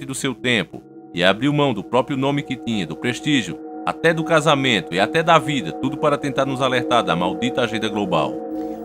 do seu tempo e abriu mão do próprio nome que tinha, do prestígio, até do casamento e até da vida, tudo para tentar nos alertar da maldita agenda global.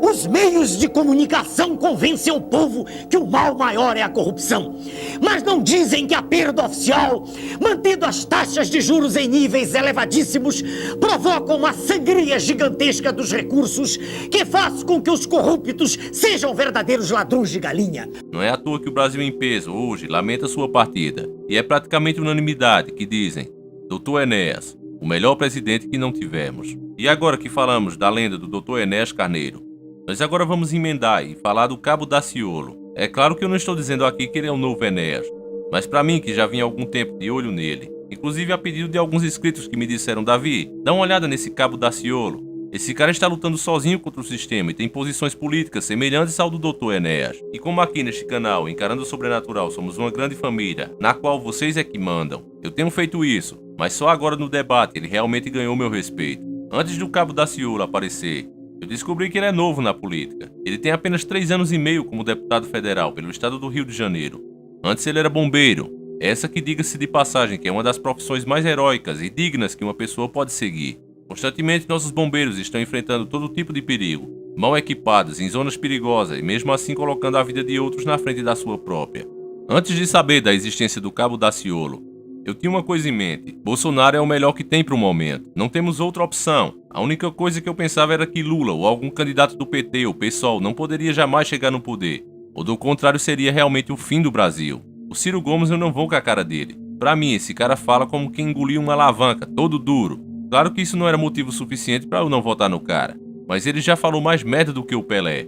Os meios de comunicação convencem o povo que o mal maior é a corrupção. Mas não dizem que a perda oficial, mantendo as taxas de juros em níveis elevadíssimos, provoca uma sangria gigantesca dos recursos que faz com que os corruptos sejam verdadeiros ladrões de galinha. Não é à toa que o Brasil em peso, hoje, lamenta sua partida. E é praticamente unanimidade que dizem: Dr. Enéas, o melhor presidente que não tivemos. E agora que falamos da lenda do Dr. Enéas Carneiro, nós agora vamos emendar e falar do Cabo Daciolo. É claro que eu não estou dizendo aqui que ele é o novo Enéas, mas para mim, que já vinha há algum tempo de olho nele, inclusive a pedido de alguns inscritos que me disseram: Davi, dá uma olhada nesse Cabo Daciolo. Esse cara está lutando sozinho contra o sistema e tem posições políticas semelhantes ao do Dr. Enéas. E como aqui neste canal, Encarando o Sobrenatural, somos uma grande família, na qual vocês é que mandam, eu tenho feito isso, mas só agora no debate ele realmente ganhou meu respeito. Antes do Cabo Daciolo aparecer, eu descobri que ele é novo na política. Ele tem apenas 3 anos e meio como deputado federal pelo estado do Rio de Janeiro. Antes ele era bombeiro. Essa que, diga-se de passagem, que é uma das profissões mais heróicas e dignas que uma pessoa pode seguir. Constantemente nossos bombeiros estão enfrentando todo tipo de perigo, mal equipados, em zonas perigosas e mesmo assim colocando a vida de outros na frente da sua própria. Antes de saber da existência do Cabo Daciolo, eu tinha uma coisa em mente: Bolsonaro é o melhor que tem para o momento. Não temos outra opção. A única coisa que eu pensava era que Lula ou algum candidato do PT ou PSOL não poderia jamais chegar no poder. Ou do contrário, seria realmente o fim do Brasil. O Ciro Gomes, eu não vou com a cara dele. Pra mim, esse cara fala como quem engoliu uma alavanca, todo duro. Claro que isso não era motivo suficiente pra eu não votar no cara. Mas ele já falou mais merda do que o Pelé.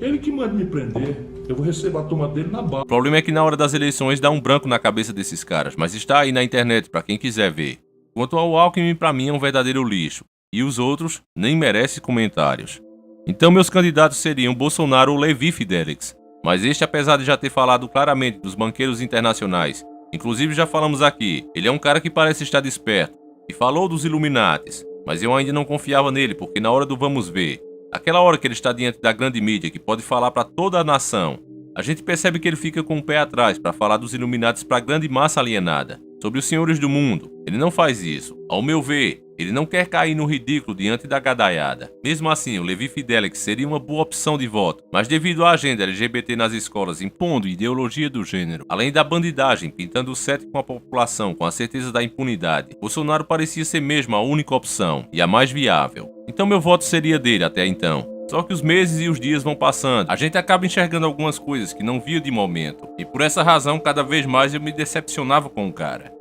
Ele que manda me prender. Eu vou receber a turma dele na bala. O problema é que na hora das eleições dá um branco na cabeça desses caras, mas está aí na internet pra quem quiser ver. Quanto ao Alckmin, pra mim é um verdadeiro lixo. E os outros nem merecem comentários. Então meus candidatos seriam Bolsonaro ou Levi Fidelix. Mas este, apesar de já ter falado claramente dos banqueiros internacionais, inclusive já falamos aqui, ele é um cara que parece estar desperto, e falou dos Illuminates, mas eu ainda não confiava nele, porque na hora do vamos ver, aquela hora que ele está diante da grande mídia que pode falar para toda a nação, a gente percebe que ele fica com o pé atrás para falar dos Illuminates para a grande massa alienada, sobre os senhores do mundo. Ele não faz isso. Ao meu ver, ele não quer cair no ridículo diante da gadaiada. Mesmo assim, o Levi Fidelix seria uma boa opção de voto, mas devido à agenda LGBT nas escolas impondo ideologia do gênero, além da bandidagem pintando o certo com a população com a certeza da impunidade, Bolsonaro parecia ser mesmo a única opção e a mais viável. Então meu voto seria dele até então. Só que os meses e os dias vão passando, a gente acaba enxergando algumas coisas que não via de momento, e por essa razão cada vez mais eu me decepcionava com o cara.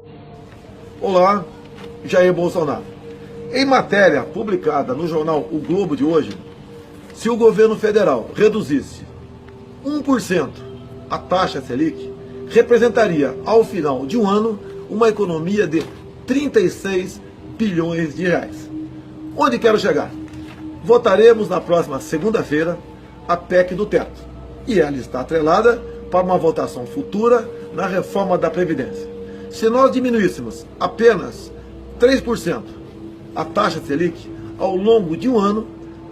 Olá, Jair Bolsonaro. Em matéria publicada no jornal O Globo de hoje, se o governo federal reduzisse 1% a taxa Selic, representaria ao final de um ano uma economia de 36 bilhões de reais. Onde quero chegar? Votaremos na próxima segunda-feira a PEC do teto, e ela está atrelada para uma votação futura na reforma da Previdência. Se nós diminuíssemos apenas 3% a taxa Selic ao longo de um ano,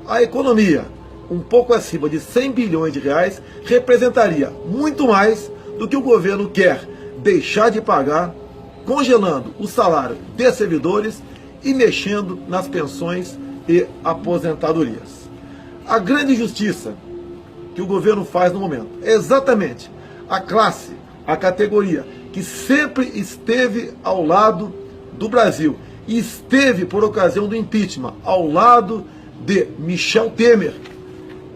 a economia, um pouco acima de 100 bilhões de reais, representaria muito mais do que o governo quer deixar de pagar, congelando o salário de servidores e mexendo nas pensões e aposentadorias. A grande injustiça que o governo faz no momento é exatamente a classe, a categoria que sempre esteve ao lado do Brasil e esteve por ocasião do impeachment ao lado de Michel Temer,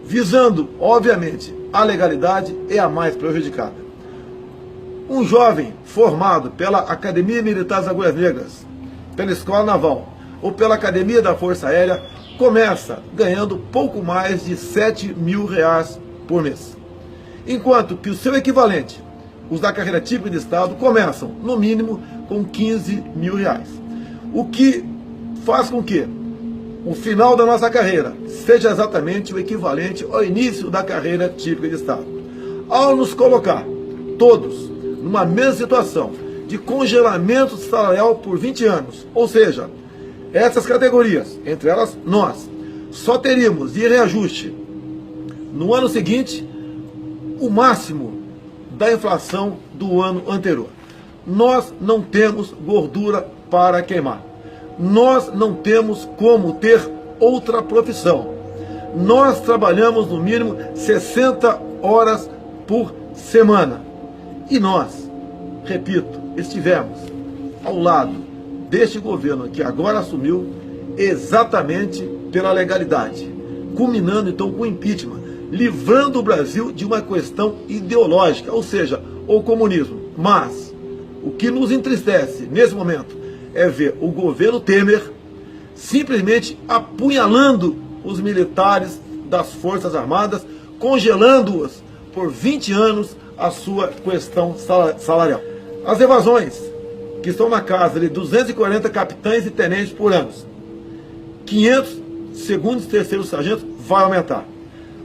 visando, obviamente, a legalidade, é a mais prejudicada. Um jovem formado pela Academia Militar das Agulhas Negras, pela Escola Naval ou pela Academia da Força Aérea começa ganhando pouco mais de 7 mil reais por mês. Enquanto que o seu equivalente, os da carreira típica de Estado, começam, no mínimo, com 15 mil reais. O que faz com que o final da nossa carreira seja exatamente o equivalente ao início da carreira típica de Estado. Ao nos colocar todos numa mesma situação de congelamento salarial por 20 anos, ou seja, essas categorias, entre elas nós, só teríamos de reajuste no ano seguinte o máximo da inflação do ano anterior. nós não temos gordura para queimar. Nós não temos como ter outra profissão. Nós trabalhamos no mínimo 60 horas por semana. E nós, repito, estivemos ao lado deste governo que agora assumiu exatamente pela legalidade, culminando então com o impeachment, livrando o Brasil de uma questão ideológica, ou seja, o comunismo. Mas o que nos entristece nesse momento é ver o governo Temer simplesmente apunhalando os militares das Forças Armadas, congelando-os por 20 anos a sua questão salarial. As evasões, que estão na casa de 240 capitães e tenentes por ano, 500 segundos e terceiros sargentos, vai aumentar.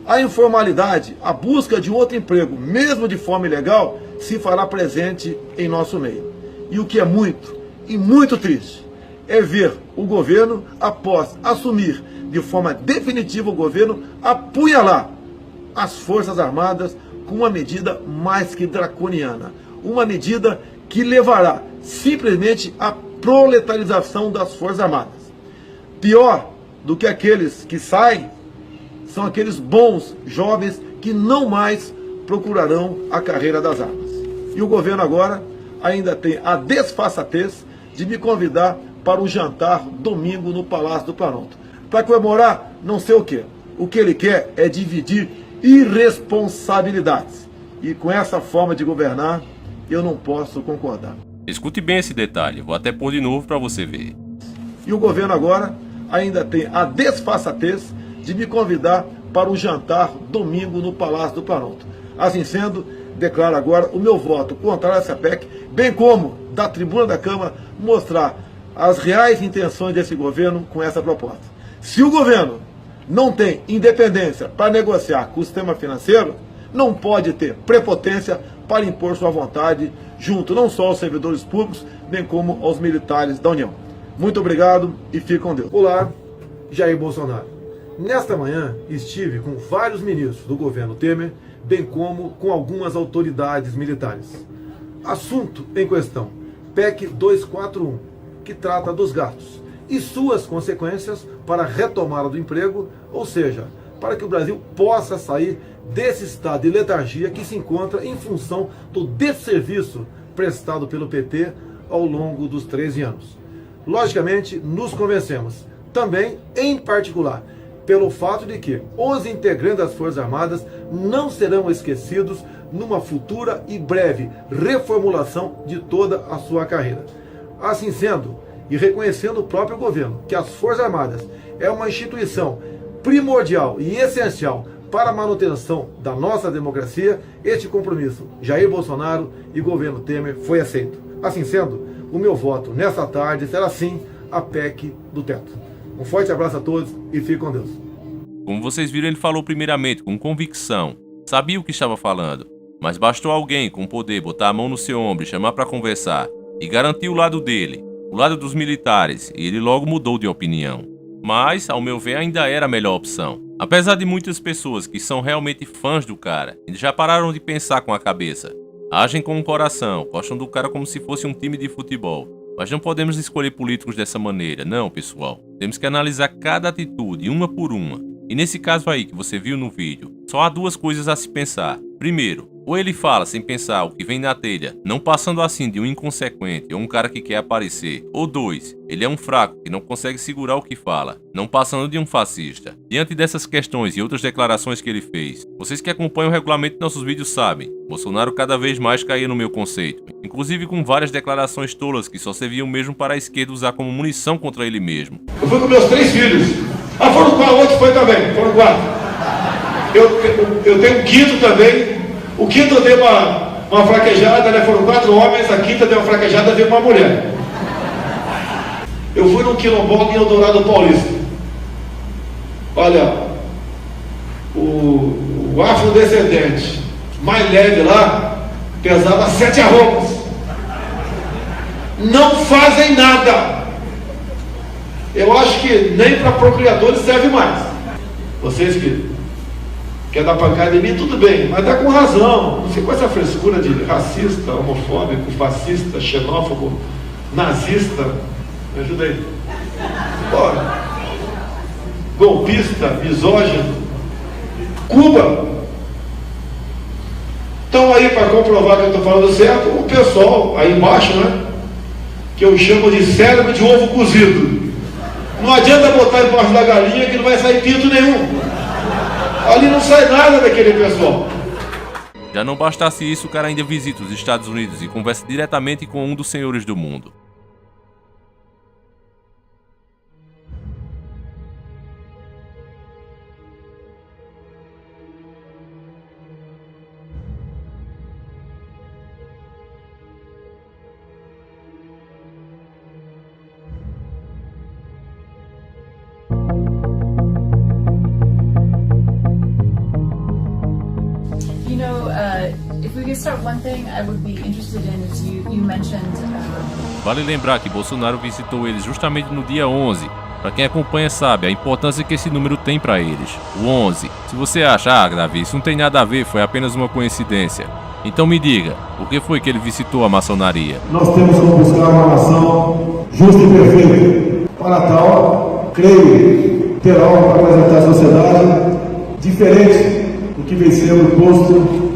A informalidade, a busca de outro emprego, mesmo de forma ilegal, se fará presente em nosso meio. E o que é muito, e muito triste, é ver o governo, após assumir de forma definitiva o governo, apunhalar as Forças Armadas com uma medida mais que draconiana. Uma medida que levará simplesmente à proletarização das Forças Armadas. Pior do que aqueles que saem são aqueles bons jovens que não mais procurarão a carreira das armas. E o governo agora ainda tem a desfaçatez de me convidar para um jantar domingo no Palácio do Planalto, para comemorar não sei o quê. O que ele quer é dividir irresponsabilidades. E com essa forma de governar, eu não posso concordar. Escute bem esse detalhe, vou até pôr de novo para você ver. E o governo agora ainda tem a desfaçatez de me convidar para um jantar domingo no Palácio do Planalto. Assim sendo, declaro agora o meu voto contrário a essa PEC, bem como, da tribuna da Câmara, mostrar as reais intenções desse governo com essa proposta. Se o governo não tem independência para negociar com o sistema financeiro, não pode ter prepotência para impor sua vontade junto não só aos servidores públicos, bem como aos militares da União. Muito obrigado e fique com Deus. Olá, Jair Bolsonaro. Nesta manhã estive com vários ministros do governo Temer, bem como com algumas autoridades militares. Assunto em questão, PEC 241, que trata dos gastos e suas consequências para a retomada do emprego, ou seja, para que o Brasil possa sair desse estado de letargia que se encontra em função do desserviço prestado pelo PT ao longo dos 13 anos. Logicamente, nos convencemos, também, em particular, pelo fato de que os integrantes das Forças Armadas não serão esquecidos numa futura e breve reformulação de toda a sua carreira. Assim sendo, e reconhecendo o próprio governo que as Forças Armadas é uma instituição primordial e essencial para a manutenção da nossa democracia, este compromisso, Jair Bolsonaro e governo Temer, foi aceito. Assim sendo, o meu voto nessa tarde será sim a PEC do teto. Um forte abraço a todos e fique com Deus. Como vocês viram, ele falou primeiramente com convicção, sabia o que estava falando, mas bastou alguém com poder botar a mão no seu ombro e chamar para conversar e garantir o lado dele, o lado dos militares, e ele logo mudou de opinião. Mas, ao meu ver, ainda era a melhor opção. Apesar de muitas pessoas que são realmente fãs do cara e já pararam de pensar com a cabeça, agem com o coração, gostam do cara como se fosse um time de futebol. Mas não podemos escolher políticos dessa maneira, não, pessoal. Temos que analisar cada atitude, uma por uma. E nesse caso aí que você viu no vídeo, só há duas coisas a se pensar. Primeiro, ou ele fala sem pensar o que vem na telha, não passando assim de um inconsequente ou um cara que quer aparecer. Ou dois, ele é um fraco que não consegue segurar o que fala, não passando de um fascista. Diante dessas questões e outras declarações que ele fez, vocês que acompanham o regulamento de nossos vídeos sabem, Bolsonaro cada vez mais caía no meu conceito, inclusive com várias declarações tolas que só serviam mesmo para a esquerda usar como munição contra ele mesmo. Eu fui com meus 3 filhos. Foram 4, outro foi também, foram 4. Eu tenho um quinto também. O quinto deu uma fraquejada, né? Foram 4 homens, a quinta deu uma fraquejada, veio uma mulher. Eu fui num quilombola em Eldorado Paulista. Olha, o afrodescendente mais leve lá pesava 7 arrobas. Não fazem nada. Eu acho que nem para procriadores serve mais. Vocês que quer dar pancada em mim, tudo bem, mas dá com razão. Não sei com essa frescura de racista, homofóbico, fascista, xenófobo, nazista. Me ajuda aí. Pô, golpista, misógino. Cuba. Então aí, para comprovar que eu estou falando certo, o pessoal aí embaixo, né, que eu chamo de cérebro de ovo cozido. Não adianta botar embaixo da galinha que não vai sair pinto nenhum. Ali não sai nada daquele pessoal. Já não bastasse isso, o cara ainda visita os Estados Unidos e conversa diretamente com um dos senhores do mundo. If we could start one thing I would be interested in is you mentioned. Vale lembrar que Bolsonaro visitou eles justamente no dia 11. Para quem acompanha sabe a importância que esse número tem para eles. O 11. Se você acha, Davi, isso não tem nada a ver, foi apenas uma coincidência. Então me diga, por que foi que ele visitou a maçonaria? Nós temos que buscar uma nação justa e perfeita. Para tal, creio, terá algo para apresentar à sociedade diferente do que vem sendo posto.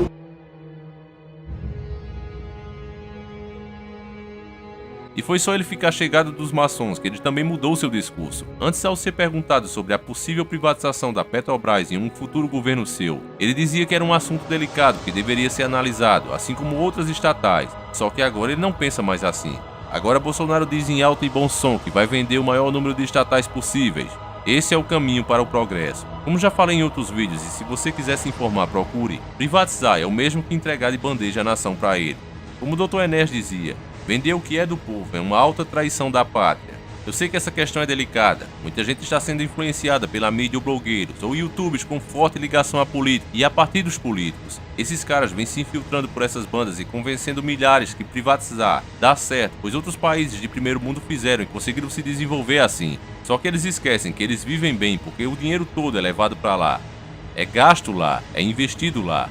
E foi só ele ficar chegado dos maçons que ele também mudou seu discurso. Antes, ao ser perguntado sobre a possível privatização da Petrobras em um futuro governo seu, ele dizia que era um assunto delicado que deveria ser analisado, assim como outras estatais. Só que agora ele não pensa mais assim. Agora Bolsonaro diz em alto e bom som que vai vender o maior número de estatais possíveis. Esse é o caminho para o progresso. Como já falei em outros vídeos, e se você quiser se informar, procure. Privatizar é o mesmo que entregar de bandeja a nação para ele. Como o Dr. Enéas dizia, vender o que é do povo é uma alta traição da pátria. Eu sei que essa questão é delicada. Muita gente está sendo influenciada pela mídia ou blogueiros ou youtubers com forte ligação à política e a partir dos políticos. Esses caras vêm se infiltrando por essas bandas e convencendo milhares que privatizar dá certo, pois outros países de primeiro mundo fizeram e conseguiram se desenvolver assim. Só que eles esquecem que eles vivem bem porque o dinheiro todo é levado para lá. É gasto lá, é investido lá.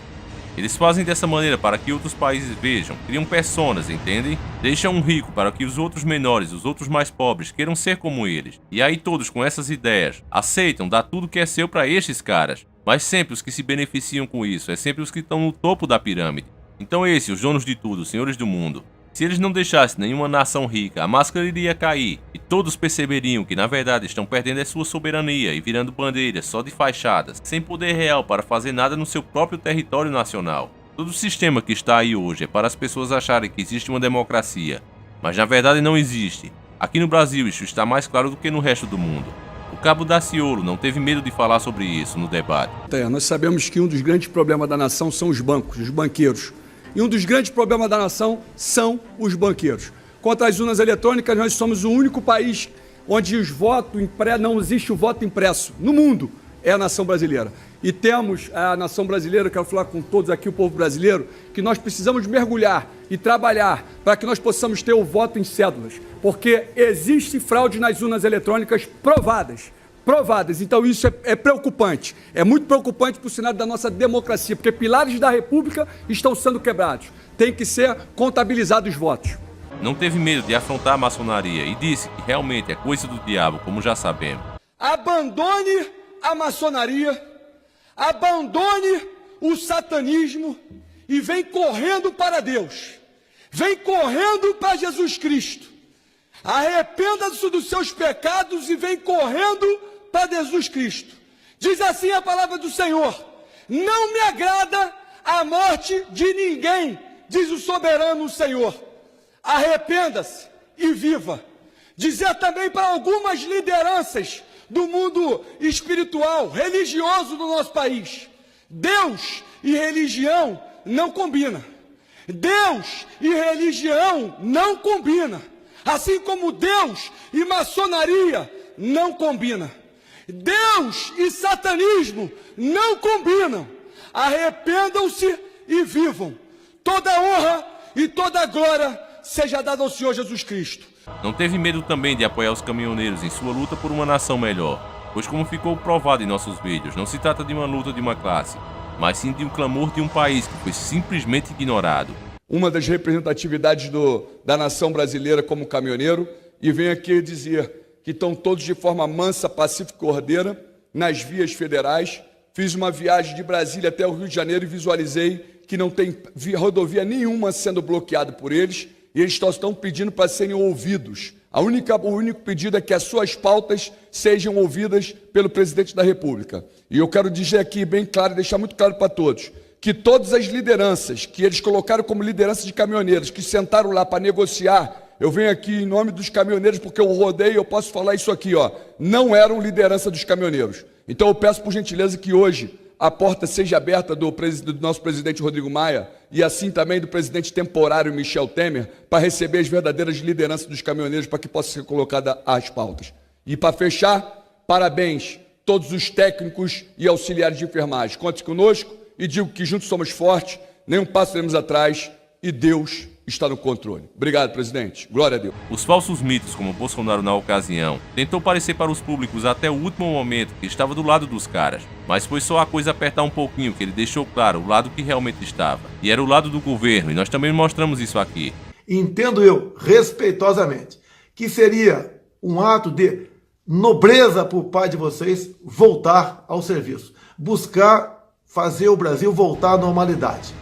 Eles fazem dessa maneira para que outros países vejam, criam personas, entendem? Deixam um rico para que os outros menores, os outros mais pobres, queiram ser como eles. E aí todos com essas ideias aceitam dar tudo que é seu para estes caras. Mas sempre os que se beneficiam com isso, é sempre os que estão no topo da pirâmide. Então esses, os donos de tudo, os senhores do mundo. Se eles não deixassem nenhuma nação rica, a máscara iria cair e todos perceberiam que na verdade estão perdendo a sua soberania e virando bandeiras só de fachadas, sem poder real para fazer nada no seu próprio território nacional. Todo o sistema que está aí hoje é para as pessoas acharem que existe uma democracia, mas na verdade não existe. Aqui no Brasil isso está mais claro do que no resto do mundo. O Cabo Daciolo não teve medo de falar sobre isso no debate. Nós sabemos que um dos grandes problemas da nação são os bancos, os banqueiros. E um dos grandes problemas da nação são os banqueiros. Quanto às urnas eletrônicas, nós somos o único país onde não existe o voto impresso. No mundo é a nação brasileira. E temos a nação brasileira, quero falar com todos aqui, o povo brasileiro, que nós precisamos mergulhar e trabalhar para que nós possamos ter o voto em cédulas. Porque existe fraude nas urnas eletrônicas provadas. Então isso é preocupante, é muito preocupante para o cenário da nossa democracia, porque pilares da República estão sendo quebrados, tem que ser contabilizados os votos. Não teve medo de afrontar a maçonaria e disse que realmente é coisa do diabo, como já sabemos. Abandone a maçonaria, abandone o satanismo e vem correndo para Deus, vem correndo para Jesus Cristo, arrependa-se dos seus pecados e vem correndo para Jesus Cristo. Diz assim a palavra do Senhor: não me agrada a morte de ninguém, diz o soberano Senhor. Arrependa-se e viva. Dizer também para algumas lideranças do mundo espiritual, religioso do nosso país: Deus e religião não combinam. Deus e religião não combinam. Assim como Deus e maçonaria não combinam. Deus e satanismo não combinam. Arrependam-se e vivam. Toda honra e toda glória seja dada ao Senhor Jesus Cristo. Não teve medo também de apoiar os caminhoneiros em sua luta por uma nação melhor. Pois como ficou provado em nossos vídeos, não se trata de uma luta de uma classe, mas sim de um clamor de um país que foi simplesmente ignorado. Uma das representatividades da nação brasileira como caminhoneiro, e venho aqui dizer que estão todos de forma mansa, pacífica e ordeira nas vias federais. Fiz uma viagem de Brasília até o Rio de Janeiro e visualizei que não tem rodovia nenhuma sendo bloqueada por eles, e eles estão pedindo para serem ouvidos. O único pedido é que as suas pautas sejam ouvidas pelo presidente da República. E eu quero dizer aqui bem claro, deixar muito claro para todos, que todas as lideranças que eles colocaram como liderança de caminhoneiros, que sentaram lá para negociar, eu venho aqui em nome dos caminhoneiros, porque eu rodei, eu posso falar isso aqui, ó, não eram liderança dos caminhoneiros. Então eu peço por gentileza que hoje a porta seja aberta do nosso presidente Rodrigo Maia e assim também do presidente temporário Michel Temer para receber as verdadeiras lideranças dos caminhoneiros para que possa ser colocada as pautas. E para fechar, parabéns todos os técnicos e auxiliares de enfermagem. Conte conosco e digo que juntos somos fortes, nenhum passo teremos atrás e Deus está no controle. Obrigado, presidente. Glória a Deus. Os falsos mitos, como Bolsonaro na ocasião, tentou parecer para os públicos até o último momento que estava do lado dos caras, mas foi só a coisa apertar um pouquinho que ele deixou claro o lado que realmente estava, e era o lado do governo, e nós também mostramos isso aqui. Entendo eu, respeitosamente, que seria um ato de nobreza por parte de vocês voltar ao serviço, buscar fazer o Brasil voltar à normalidade.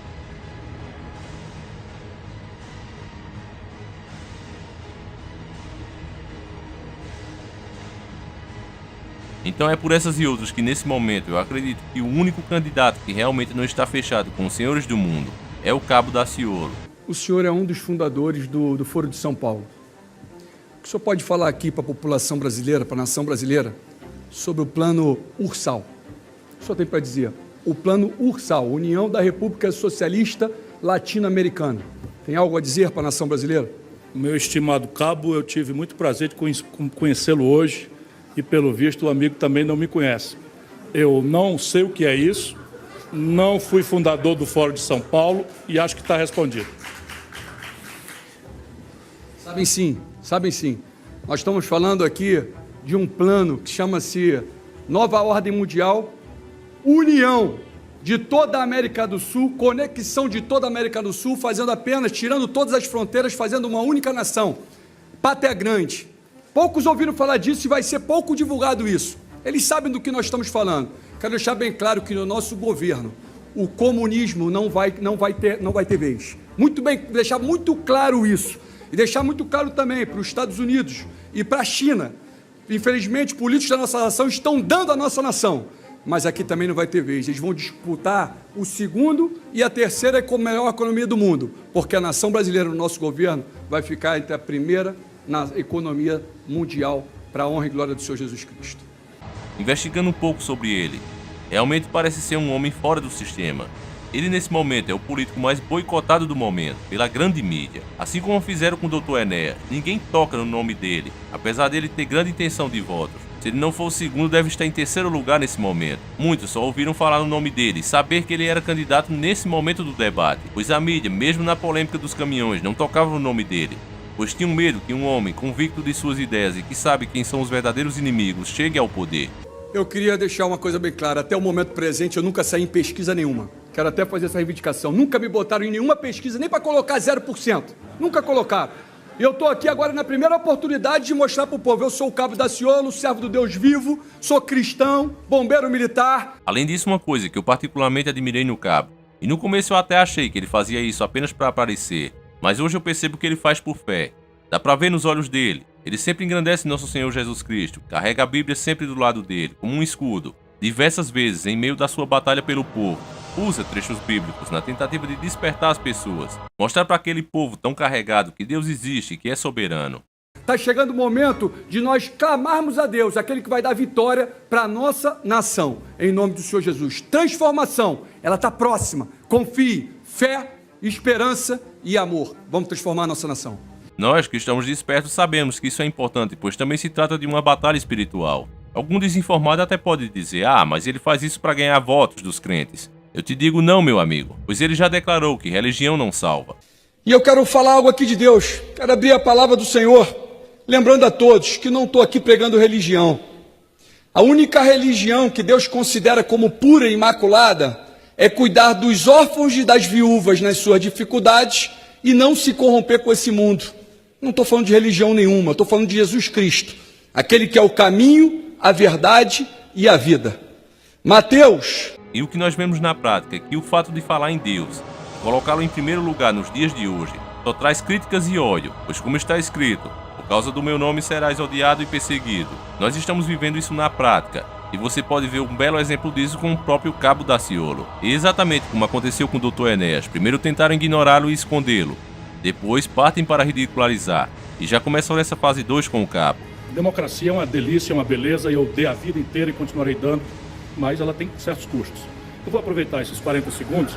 Então é por essas e outras que nesse momento eu acredito que o único candidato que realmente não está fechado com os senhores do mundo é o Cabo Daciolo. O senhor é um dos fundadores do Foro de São Paulo. O que o senhor pode falar aqui para a população brasileira, para a nação brasileira, sobre o plano Ursal? O que o senhor tem para dizer? O plano Ursal, União da República Socialista Latino-Americana. Tem algo a dizer para a nação brasileira? Meu estimado Cabo, eu tive muito prazer de conhecê-lo hoje. E, pelo visto, o amigo também não me conhece. Eu não sei o que é isso, não fui fundador do Fórum de São Paulo e acho que está respondido. Sabem sim, sabem sim. Nós estamos falando aqui de um plano que chama-se Nova Ordem Mundial, união de toda a América do Sul, conexão de toda a América do Sul, fazendo apenas, tirando todas as fronteiras, fazendo uma única nação. Pátria grande. Poucos ouviram falar disso e vai ser pouco divulgado isso. Eles sabem do que nós estamos falando. Quero deixar bem claro que no nosso governo o comunismo não vai ter vez. Muito bem, deixar muito claro isso. E deixar muito claro também para os Estados Unidos e para a China. Infelizmente, políticos da nossa nação estão dando a nossa nação. Mas aqui também não vai ter vez. Eles vão disputar o segundo e a terceira com a melhor economia do mundo. Porque a nação brasileira, no nosso governo, vai ficar entre a primeira na economia mundial, para a honra e glória do Senhor Jesus Cristo. Investigando um pouco sobre ele, realmente parece ser um homem fora do sistema. Ele nesse momento é o político mais boicotado do momento, pela grande mídia. Assim como fizeram com o Dr. Enéas, ninguém toca no nome dele, apesar dele ter grande intenção de votos. Se ele não for o segundo, deve estar em terceiro lugar nesse momento. Muitos só ouviram falar no nome dele e saber que ele era candidato nesse momento do debate, pois a mídia, mesmo na polêmica dos caminhões, não tocava no nome dele. Pois tinham medo que um homem convicto de suas ideias e que sabe quem são os verdadeiros inimigos chegue ao poder. Eu queria deixar uma coisa bem clara. Até o momento presente eu nunca saí em pesquisa nenhuma. Quero até fazer essa reivindicação. Nunca me botaram em nenhuma pesquisa, nem para colocar 0%. Nunca colocaram. E eu estou aqui agora na primeira oportunidade de mostrar para o povo. Eu sou o Cabo Daciolo, servo do Deus vivo, sou cristão, bombeiro militar. Além disso, uma coisa que eu particularmente admirei no Cabo. E no começo eu até achei que ele fazia isso apenas para aparecer. Mas hoje eu percebo que ele faz por fé. Dá pra ver nos olhos dele. Ele sempre engrandece nosso Senhor Jesus Cristo. Carrega a Bíblia sempre do lado dele, como um escudo. Diversas vezes, em meio da sua batalha pelo povo, usa trechos bíblicos na tentativa de despertar as pessoas. Mostrar para aquele povo tão carregado que Deus existe e que é soberano. Está chegando o momento de nós clamarmos a Deus, aquele que vai dar vitória para a nossa nação. Em nome do Senhor Jesus. Transformação, ela está próxima. Confie, fé, esperança e amor. Vamos transformar a nossa nação. Nós que estamos despertos sabemos que isso é importante, pois também se trata de uma batalha espiritual. Algum desinformado até pode dizer, mas ele faz isso para ganhar votos dos crentes. Eu te digo não, meu amigo, pois ele já declarou que religião não salva. E eu quero falar algo aqui de Deus, quero abrir a palavra do Senhor, lembrando a todos que não estou aqui pregando religião. A única religião que Deus considera como pura e imaculada é cuidar dos órfãos e das viúvas nas suas dificuldades e não se corromper com esse mundo. Não estou falando de religião nenhuma, estou falando de Jesus Cristo, aquele que é o caminho, a verdade e a vida. Mateus. E o que nós vemos na prática é que o fato de falar em Deus, colocá-lo em primeiro lugar nos dias de hoje, só traz críticas e ódio, pois como está escrito, por causa do meu nome serás odiado e perseguido. Nós estamos vivendo isso na prática, e você pode ver um belo exemplo disso com o próprio Cabo Daciolo. E exatamente como aconteceu com o Dr. Enéas, primeiro tentaram ignorá-lo e escondê-lo, depois partem para ridicularizar, e já começam essa fase 2 com o Cabo. Democracia é uma delícia, é uma beleza, eu dei a vida inteira e continuarei dando, mas ela tem certos custos. Eu vou aproveitar esses 40 segundos.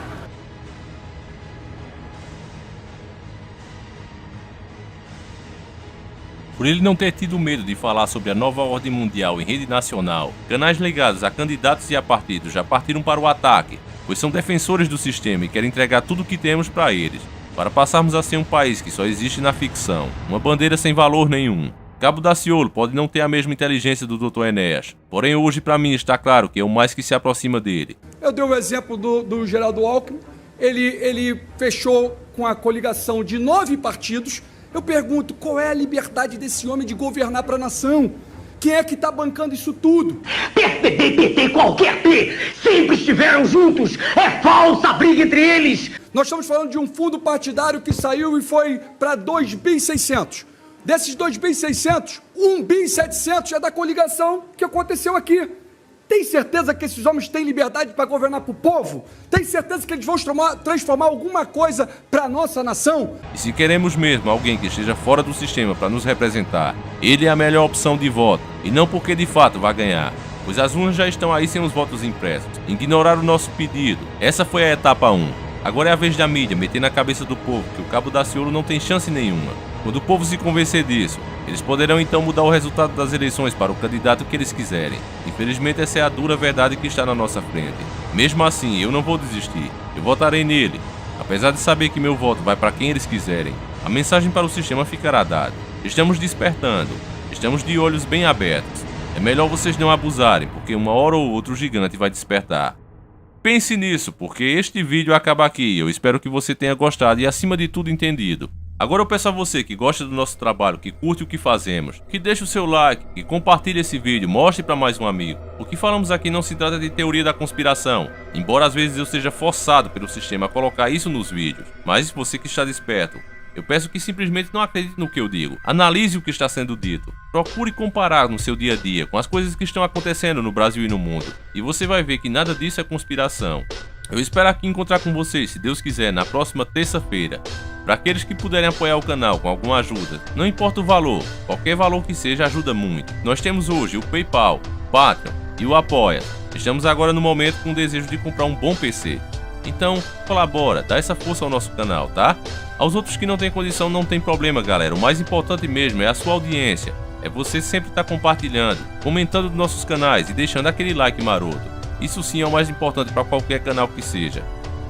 Por ele não ter tido medo de falar sobre a nova ordem mundial em rede nacional, canais ligados a candidatos e a partidos já partiram para o ataque, pois são defensores do sistema e querem entregar tudo o que temos para eles, para passarmos a ser um país que só existe na ficção, uma bandeira sem valor nenhum. Cabo Daciolo pode não ter a mesma inteligência do Dr. Enéas, porém hoje para mim está claro que é o mais que se aproxima dele. Eu dei o exemplo do Geraldo Alckmin, ele fechou com a coligação de 9 partidos. Eu pergunto, qual é a liberdade desse homem de governar para a nação? Quem é que está bancando isso tudo? PSDB, PT, qualquer P, sempre estiveram juntos. É falsa a briga entre eles. Nós estamos falando de um fundo partidário que saiu e foi para 2.600 bi. Desses 2.600 bi, 1.700 bi é da coligação que aconteceu aqui. Tem certeza que esses homens têm liberdade para governar para o povo? Tem certeza que eles vão transformar alguma coisa para a nossa nação? E se queremos mesmo alguém que esteja fora do sistema para nos representar, ele é a melhor opção de voto, e não porque de fato vai ganhar, pois as urnas já estão aí sem os votos impressos. Ignorar o nosso pedido. Essa foi a etapa 1. Agora é a vez da mídia meter na cabeça do povo que o Cabo Daciolo não tem chance nenhuma. Quando o povo se convencer disso, eles poderão então mudar o resultado das eleições para o candidato que eles quiserem. Infelizmente essa é a dura verdade que está na nossa frente. Mesmo assim, eu não vou desistir. Eu votarei nele. Apesar de saber que meu voto vai para quem eles quiserem, a mensagem para o sistema ficará dada. Estamos despertando. Estamos de olhos bem abertos. É melhor vocês não abusarem, porque uma hora ou outra o gigante vai despertar. Pense nisso, porque este vídeo acaba aqui. Eu espero que você tenha gostado e acima de tudo entendido. Agora eu peço a você que gosta do nosso trabalho, que curte o que fazemos, que deixe o seu like, que compartilhe esse vídeo, mostre para mais um amigo. O que falamos aqui não se trata de teoria da conspiração, embora às vezes eu seja forçado pelo sistema a colocar isso nos vídeos. Mas você que está desperto, eu peço que simplesmente não acredite no que eu digo. Analise o que está sendo dito. Procure comparar no seu dia a dia com as coisas que estão acontecendo no Brasil e no mundo. E você vai ver que nada disso é conspiração. Eu espero aqui encontrar com vocês, se Deus quiser, na próxima terça-feira. Para aqueles que puderem apoiar o canal com alguma ajuda, não importa o valor, qualquer valor que seja ajuda muito. Nós temos hoje o PayPal, o Patreon e o Apoia. Estamos agora no momento com o desejo de comprar um bom PC. Então, colabora, dá essa força ao nosso canal, tá? Aos outros que não têm condição não tem problema, galera. O mais importante mesmo é a sua audiência. É você sempre estar compartilhando, comentando nos nossos canais e deixando aquele like maroto. Isso sim é o mais importante para qualquer canal que seja.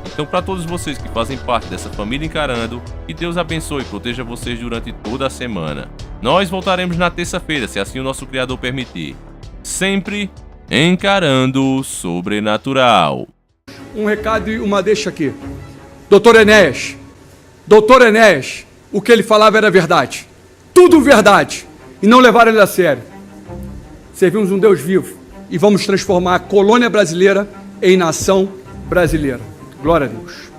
Então, para todos vocês que fazem parte dessa família Encarando, que Deus abençoe e proteja vocês durante toda a semana. Nós voltaremos na terça-feira, se assim o nosso Criador permitir. Sempre encarando o sobrenatural. Um recado e uma deixa aqui. Doutor Enéas, o que ele falava era verdade. Tudo verdade. E não levaram ele a sério. Servimos um Deus vivo e vamos transformar a colônia brasileira em nação brasileira. Glória a Deus.